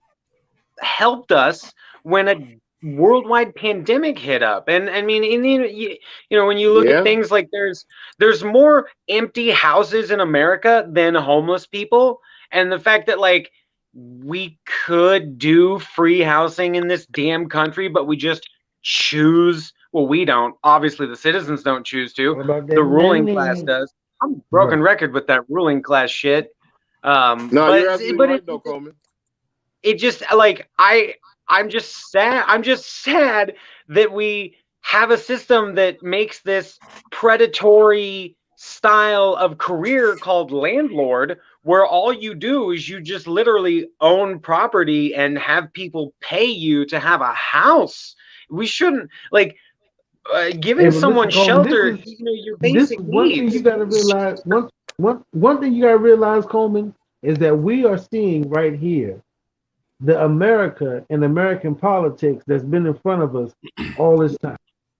helped us when a worldwide pandemic hit up. And I mean, you know, when you look at things like there's more empty houses in America than homeless people, and the fact that like we could do free housing in this damn country, but we just choose. Well, we don't. Obviously, the citizens don't choose to. The ruling class does. I'm a broken record with that ruling class shit. No, you're absolutely right, though, Coleman. It just like I'm just sad. I'm just sad that we have a system that makes this predatory style of career called landlord, where all you do is you just literally own property and have people pay you to have a house. We shouldn't like giving someone shelter. You know, your basic needs. One thing you got to realize. One thing you got to realize, Coleman, is that we are seeing right here the America and American politics that's been in front of us all this time.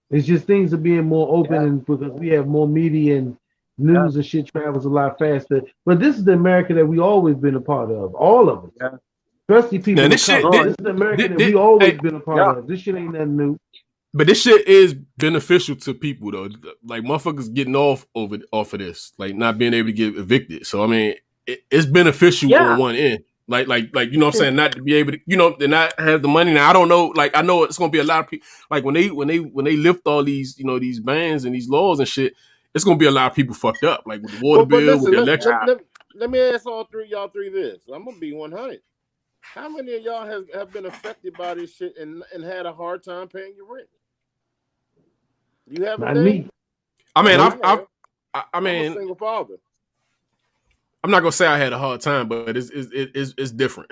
It's just things are being more open, and because we have more media and news and shit travels a lot faster. But this is the America that we always been a part of, all of us. Especially people. This is the America that we always been a part of. This shit ain't nothing new. But this shit is beneficial to people though. Like motherfuckers getting off of this, like not being able to get evicted. So I mean, it's beneficial on one end. Like you know what I'm saying, not to be able to, you know, to not have the money. Now I don't know, like I know it's gonna be a lot of people like when they lift all these, you know, these bans and these laws and shit, it's gonna be a lot of people fucked up, like with the water bill, with the electric. Let me ask y'all three this. I'm gonna be 100. How many of y'all have been affected by this shit and had a hard time paying your rent? You haven't? Not me. I mean, I mean, I'm a single father. I'm not gonna say I had a hard time, but it's different.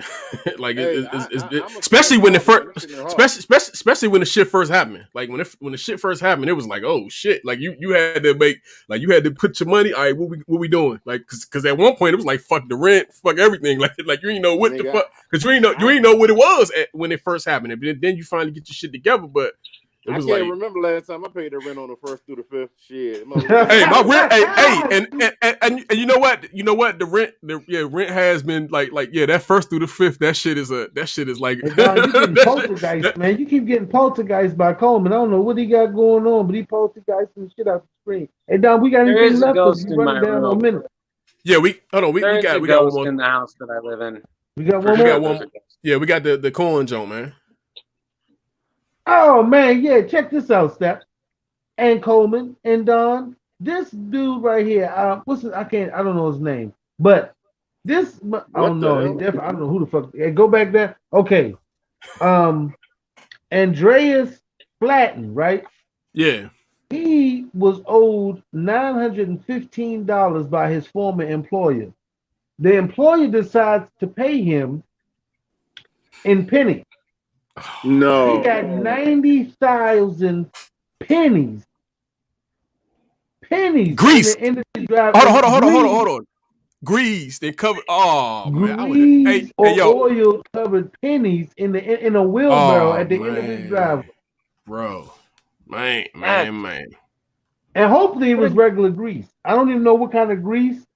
Like it's especially when especially when the shit first happened. Like when the shit first happened, it was like, oh shit! Like you had to make, like you had to put your money. All right, what we doing? Like because at one point it was like fuck the rent, fuck everything. Like you ain't know what the fuck, because you ain't know what it was when it first happened. And then you finally get your shit together, but. I can't remember last time I paid the rent on the 1st through the 5th. Shit. Hey, my rent. And you know what? The rent has been like that 1st through the 5th. That shit is like. Hey, God, you getting poltergeist, man. You keep getting poltergeist by Coleman. I don't know what he got going on, but he poltergeist and shit out the screen. Hey, Don, we got anything left? Ghost in my room. A minute. Yeah, we got one more in the house that I live in. We got one more. Yeah, we got the corn joint, man. Oh man, yeah, check this out, Steph and Coleman and Don. This dude right here, I don't know his name, but this, I don't know. I don't know who the fuck. Hey, go back there. Okay, Andreas Flatten, right? Yeah. He was owed $915 by his former employer. The employer decides to pay him in pennies. No. He got 90,000 pennies. Grease. Hold on. Grease. They covered. Oh man. Grease oil covered pennies in a wheelbarrow at the end of his driveway. Bro, man. And hopefully it was regular grease. I don't even know what kind of grease.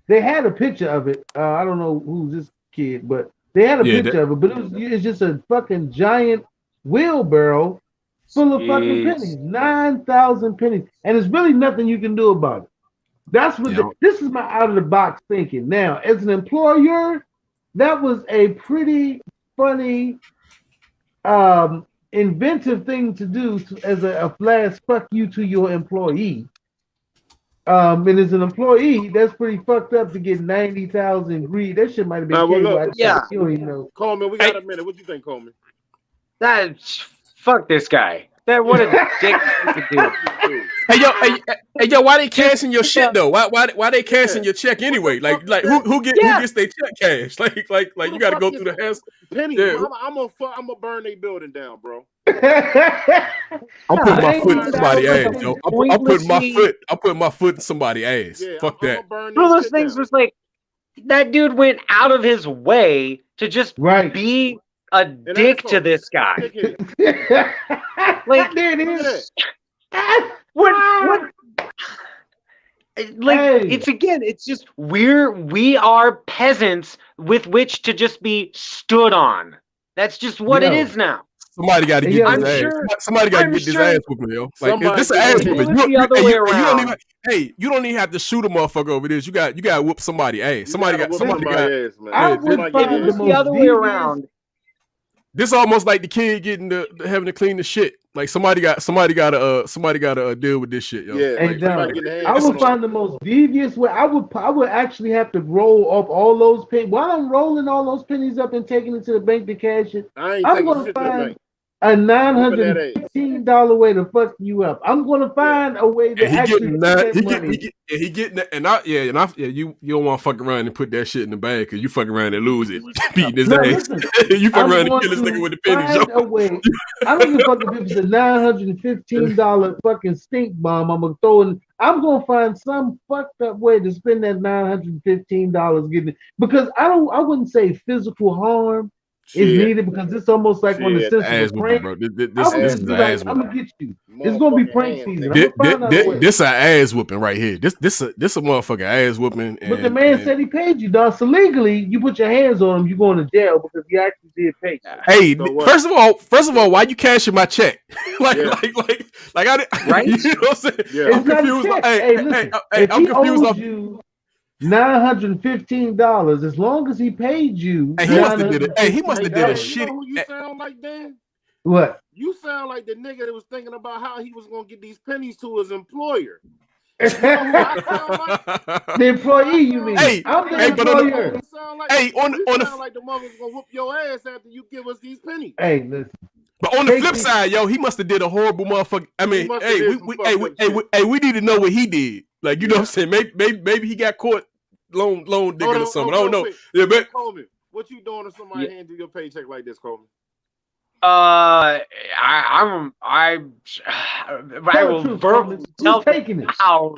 They had a picture of it. I don't know who's this kid, but. They had a picture of it, but it's just a fucking giant wheelbarrow full of fucking pennies. 9,000 pennies. And there's really nothing you can do about it. That's what this is my out of the box thinking. Now, as an employer, that was a pretty funny, inventive thing to do as a last fuck you to your employee. And as an employee, that's pretty fucked up to get 90,000 greed. That shit might have been You don't even know. Coleman, we got a minute. What you think, Coleman? Fuck this guy. That what a dick to do. Hey yo, why they cashing your shit though? Why they cashing your check anyway? Like who gets their check cash? Like you got to go through the house. Penny, I'm gonna burn their building down, bro. I'm putting my foot in somebody's ass, yo. I'm putting my foot in somebody's ass. Yeah, fuck that. One of those things was like that dude went out of his way to just be a dick to this guy. Like there it is. What? Like it's just we are peasants with which to just be stood on. That's just what it is now. Somebody got to get I'm this ass. sure, Somebody got to I'm get this sure ass whooping, yo. Like Somebody this get ass their whooping. do it the other way around. You don't even have to shoot a motherfucker over this. You got to whoop somebody ass. Somebody got. Ass, man. I would find the other way around. This almost like the kid getting having to clean the shit. Like somebody got to deal with this shit, yo. Yeah, Hey, I would find the most devious way. I would actually have to roll up all those pennies. While I'm rolling all those pennies up and taking it to the bank to cash it, I'm going to find a $915 way to fuck you up. I'm going to find a way to actually get that money. He getting that, you don't want to fuck around and put that shit in the bag because you fuck around and lose it, beating his ass. You fuck around and kill this nigga with the pennies. A way. I don't give a fuck if it's a $915 fucking stink bomb. I'm gonna throw in. I'm gonna find some fucked up way to spend that $915 getting it, because I wouldn't say physical harm is needed, because it's almost like on the sense of prank. Bro. This is an ass whooping. I'm gonna get you. It's gonna be prank season. This an ass whooping right here. This a motherfucking ass whooping. But the man said he paid you, dog. So legally, you put your hands on him, you going to jail because he actually did pay you. Hey, first of all, why you cashing my check? like I didn't, right? You know what I'm saying? Yeah. I'm confused. Listen, I'm confused. You $915. As long as he paid you, he must have did it. He must have did a shit. You know who you sound like, Dan? What? You sound like the nigga that was thinking about how he was gonna get these pennies to his employer. The employee, you mean? I'm the employer. Sound like the mother's gonna whoop your ass after you give us these pennies. Hey, listen. But on the flip side, yo, he must have did a horrible motherfucker. I mean, we need to know what he did. Like, you know what I'm saying? Maybe he got caught loan digging or something. I don't know. Yeah, but Coleman, what you doing if somebody hands you your paycheck like this, Coleman? I will verbally tell them how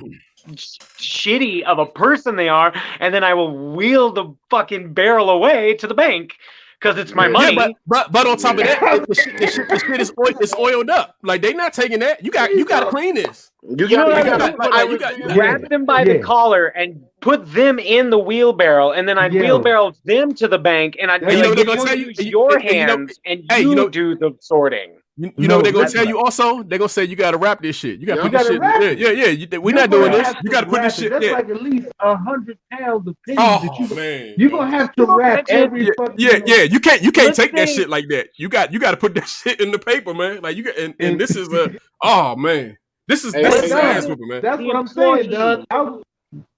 shitty of a person they are, and then I will wheel the fucking barrel away to the bank because it's my money. Yeah, but on top of that, the shit is oiled up. Like, they not taking that. You got to clean this. I would grab them by the collar and put them in the wheelbarrow, and then I'd wheelbarrow them to the bank, and I'd be like, use your hands, and you do the sorting. You know what they're gonna tell you also? They're gonna say you gotta wrap this shit. You gotta put this shit. Yeah. We're not doing this. You gotta put this shit. That's like at least 100 pounds of pennies. Man, you're gonna have to wrap every fucking. Yeah. You can't take that shit like that. You got to put that shit in the paper, man. Like, you got, and this is man. This is ass whooping, man. That's what I'm saying, Doug.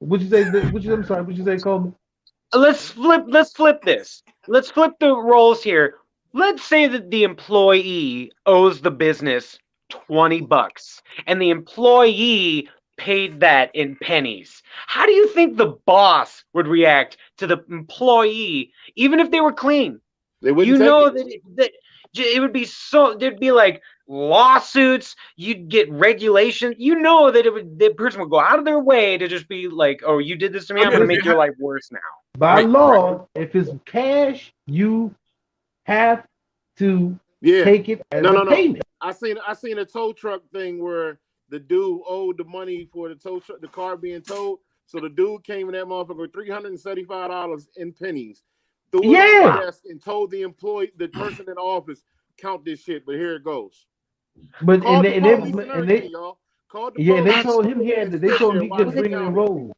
Would you say? I'm sorry. Would you say, Coleman? Let's flip this. Let's flip the roles here. Let's say that the employee owes the business $20 and the employee paid that in pennies. How do you think the boss would react to the employee, even if they were clean? They wouldn't. You know that it would be so. There'd be like lawsuits. You'd get regulation. You know that the person would go out of their way to just be like, "Oh, you did this to me. I'm going to make your life worse now." By law, if it's cash, you have to take it as a payment. I seen a tow truck thing where the dude owed the money for the tow truck, the car being towed. So the dude came in that motherfucker with $375 in pennies. Threw it on the desk and told the employee, the person in the office, count this shit. But here it goes. But they told him they told him he could bring it in rolls.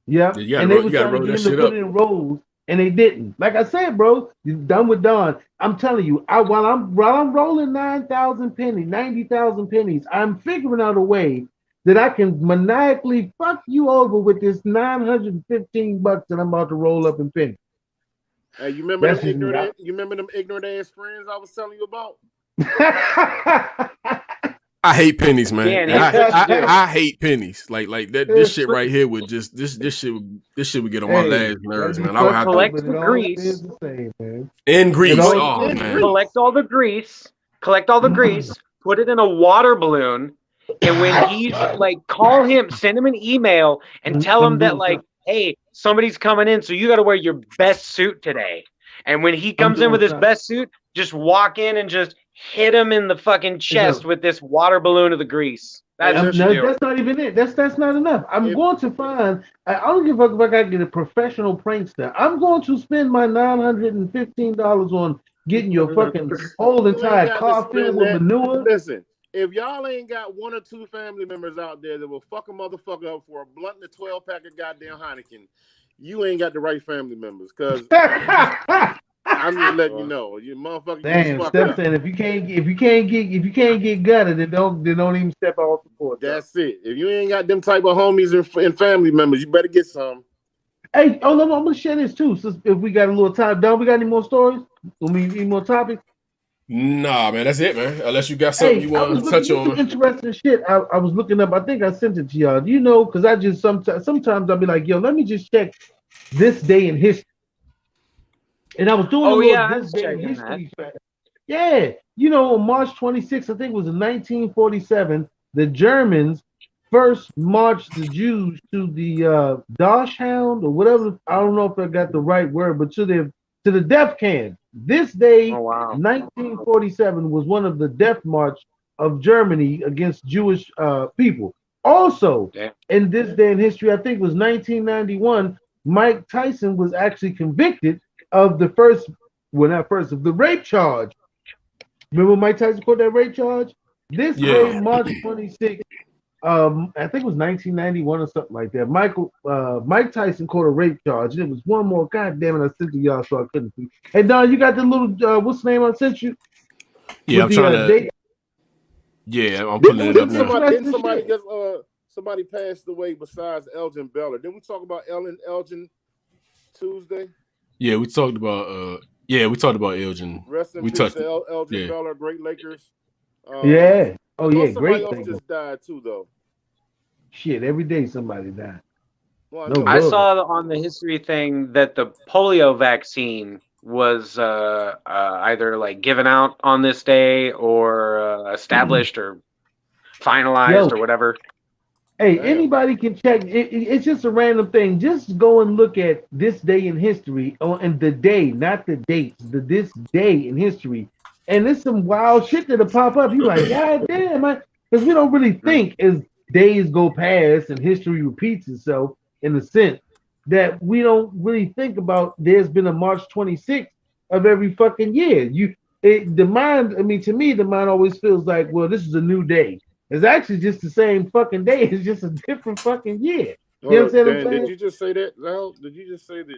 Yeah, and they were trying to get him to put it in rolls. And they didn't. Like I said, bro, you're done with Don. I'm telling you, while I'm rolling 90,000 pennies, I'm figuring out a way that I can maniacally fuck you over with this $915 that I'm about to roll up in pennies. Hey, you remember them ignorant ass friends I was telling you about? I hate pennies, man. I hate pennies. Like that. This shit right here would just this shit would get on my last nerves, man. I would have collect the grease. In grease. Man. Collect all the grease. Put it in a water balloon, and when he's like, call him, send him an email, and tell him that like, hey, somebody's coming in, so you got to wear your best suit today. And when he comes in with his best suit, just walk in and just hit him in the fucking chest with this water balloon of the grease. That's not even it. That's not enough. I'm going to find. I don't give a fuck if I get a professional prankster. I'm going to spend my $915 on getting your fucking whole entire car filled with manure. Listen, if y'all ain't got 1 or 2 family members out there that will fuck a motherfucker up for a blunt and a 12-pack of goddamn Heineken, you ain't got the right family members. Because I'm just letting you know, you motherfucker. Damn, Steph saying if you can't get gutted, then don't even step off the court. That's it. If you ain't got them type of homies and family members, you better get some. Hey, I'm gonna share this too. So if we got a little time, Don, we got any more stories? Any more topics? Nah, man, that's it, man. Unless you got something you want to touch on. Interesting shit. I was looking up. I think I sent it to y'all. Do you know? Because I just sometimes I'll be like, yo, let me just check this day in history. And I was doing this day in history. Yeah, you know, on March 26th, I think it was in 1947, the Germans first marched the Jews to the Dachshund or whatever. I don't know if I got the right word, but to the death camp. This day, 1947, was one of the death march of Germany against Jewish people. Also, in this day in history, I think it was 1991, Mike Tyson was actually convicted of the of the rape charge. Remember Mike Tyson caught that rape charge? This day, March 26th, I think it was 1991 or something like that. Mike Tyson caught a rape charge, and it was one more. God damn it, I sent to y'all so I couldn't see. Hey, Don, you got the little what's the name I sent you? Yeah, I'm trying to. Yeah, I'm pulling it up now. Didn't somebody just somebody passed away besides Elgin Baylor? Didn't we talk about Elgin Tuesday? Yeah, we talked about Elgin. Rest in peace to Elgin Baylor, great Lakers. Yeah. Oh yeah, somebody great. Somebody else just died too, though. Shit, every day somebody died. Well, I saw on the history thing that the polio vaccine was either like given out on this day or established or finalized or whatever. Hey, anybody can check. It's just a random thing. Just go and look at this day in history, and the day, not the dates. This day in history, and there's some wild shit that'll pop up. You're like, God damn, man, because we don't really think as days go past and history repeats itself in the sense that we don't really think about. There's been a March 26th of every fucking year. To me, the mind always feels like, well, this is a new day. It's actually just the same fucking day. It's just a different fucking year. You know what I'm saying? Did you just say that? Al? Did you just say that?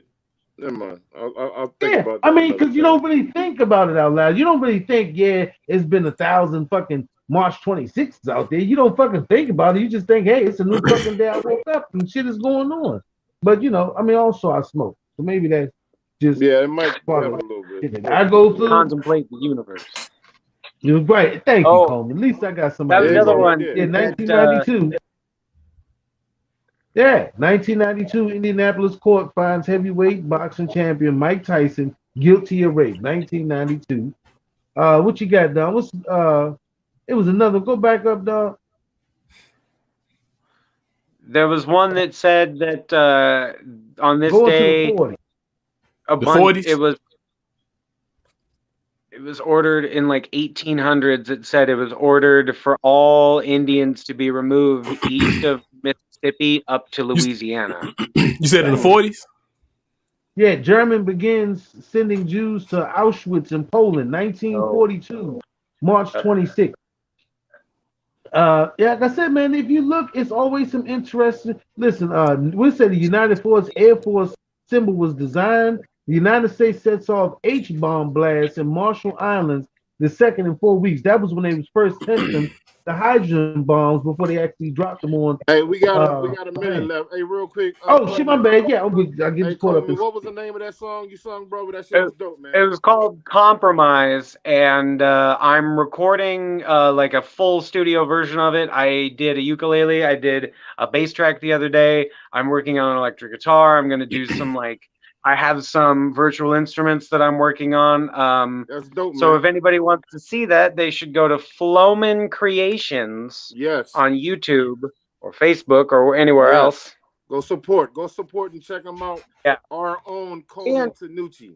Never mind. I'll think about that. I mean, because you don't really think about it out loud. You don't really think, it's been 1,000 fucking March 26th out there. You don't fucking think about it. You just think, hey, it's a new fucking day. I woke up and shit is going on. But, also I smoke. So maybe that's just... Yeah, it might part of a little bit. I go through... Contemplate the universe. You're right. Thank you, Coleman. At least I got somebody. That was another one. Yeah, 1992. 1992, Indianapolis court finds heavyweight boxing champion Mike Tyson guilty of rape. 1992. What you got, Don? It was another. Go back up, Don. There was one that said that on this day, it was ordered in like 1800s. It said it was ordered for all Indians to be removed east of Mississippi up to Louisiana. You said in the 40s? Yeah, German begins sending Jews to Auschwitz in Poland, 1942, March 26th. Like I said, man, if you look, it's always some interesting. Listen, we said the United States Air Force symbol was designed. The United States sets off H-bomb blasts in Marshall Islands the second in 4 weeks. That was when they was first testing the hydrogen bombs before they actually dropped them on. Hey, we got a minute left. Hey, real quick. Shit, my bad. Yeah, I get caught up. What was the name of that song you sung, bro? That shit was dope, man. It was called Compromise, and I'm recording like a full studio version of it. I did a ukulele. I did a bass track the other day. I'm working on an electric guitar. I'm gonna do some I have some virtual instruments that I'm working on. That's dope, so man. if anybody wants to see that, they should go to Floman Creations on YouTube or Facebook or anywhere else. Go support and check them out. Yeah. Our own Coleman Tanucci.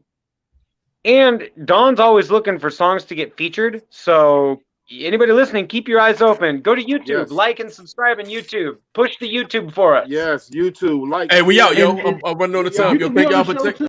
And Don's always looking for songs to get featured. So anybody listening, keep your eyes open. Go to YouTube, like and subscribe on YouTube. Push the YouTube for us. Yes, YouTube. Like. Hey, we out, yo. I'm running on the time. Yo, thank y'all for checking.